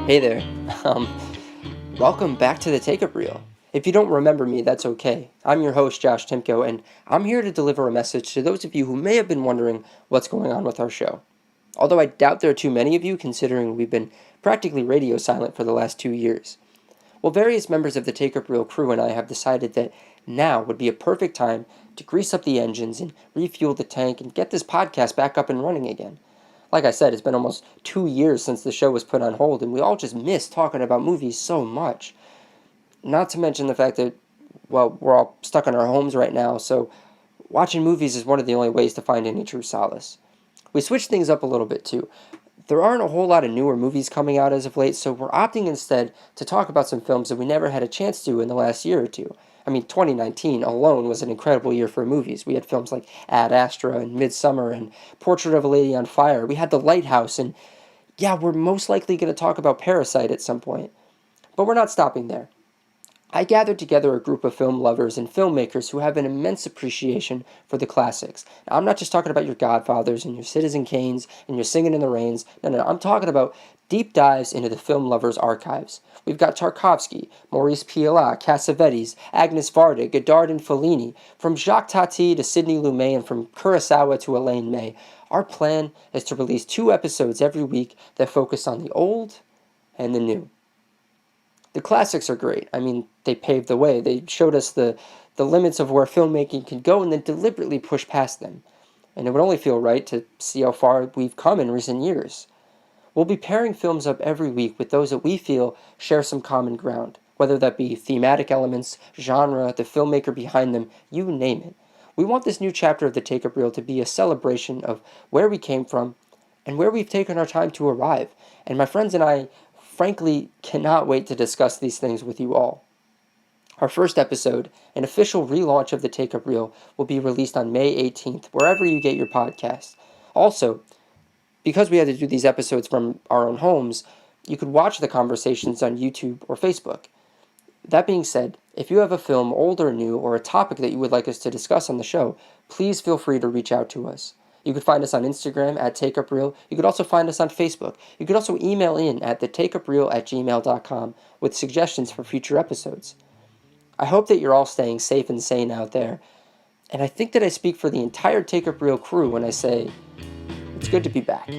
Hey there. Um, Welcome back to the Take Up Reel. If you don't remember me, that's okay. I'm your host, Josh Timko, and I'm here to deliver a message to those of you who may have been wondering what's going on with our show. Although I doubt there are too many of you, considering we've been practically radio silent for the last 2 years. Well, various members of the Take Up Reel crew and I have decided that now would be a perfect time to grease up the engines and refuel the tank and get this podcast back up and running again. Like I said, it's been almost 2 years since the show was put on hold, and we all just miss talking about movies so much. Not to mention the fact that, well, we're all stuck in our homes right now, so watching movies is one of the only ways to find any true solace. We switched things up a little bit too. There aren't a whole lot of newer movies coming out as of late, so we're opting instead to talk about some films that we never had a chance to in the last year or two. I mean, 2019 alone was an incredible year for movies. We had films like Ad Astra and Midsummer and Portrait of a Lady on Fire. We had The Lighthouse, and yeah, we're most likely going to talk about Parasite at some point. But we're not stopping there. I gathered together a group of film lovers and filmmakers who have an immense appreciation for the classics. Now, I'm not just talking about your Godfathers and your Citizen Kanes and your Singing in the Rains. No. I'm talking about deep dives into the film lovers' archives. We've got Tarkovsky, Maurice Pialat, Cassavetes, Agnes Varda, Godard, and Fellini. From Jacques Tati to Sidney Lumet and from Kurosawa to Elaine May. Our plan is to release 2 episodes every week that focus on the old and the new. The classics are great. I mean, they paved the way. They showed us the limits of where filmmaking can go and then deliberately push past them. And it would only feel right to see how far we've come in recent years. We'll be pairing films up every week with those that we feel share some common ground, whether that be thematic elements, genre, the filmmaker behind them, you name it. We want this new chapter of the Take Up Reel to be a celebration of where we came from and where we've taken our time to arrive. And my friends and I frankly cannot wait to discuss these things with you all. Our first episode, an official relaunch of the Take Up Reel, will be released on May 18th, wherever you get your podcasts. Also, because we had to do these episodes from our own homes, you could watch the conversations on YouTube or Facebook. That being said, if you have a film, old or new, or a topic that you would like us to discuss on the show, please feel free to reach out to us. You could find us on Instagram at TakeUpReel. You could also find us on Facebook. You could also email in at thetakeupreel@gmail.com with suggestions for future episodes. I hope that you're all staying safe and sane out there. And I think that I speak for the entire Take Up Reel crew when I say, it's good to be back.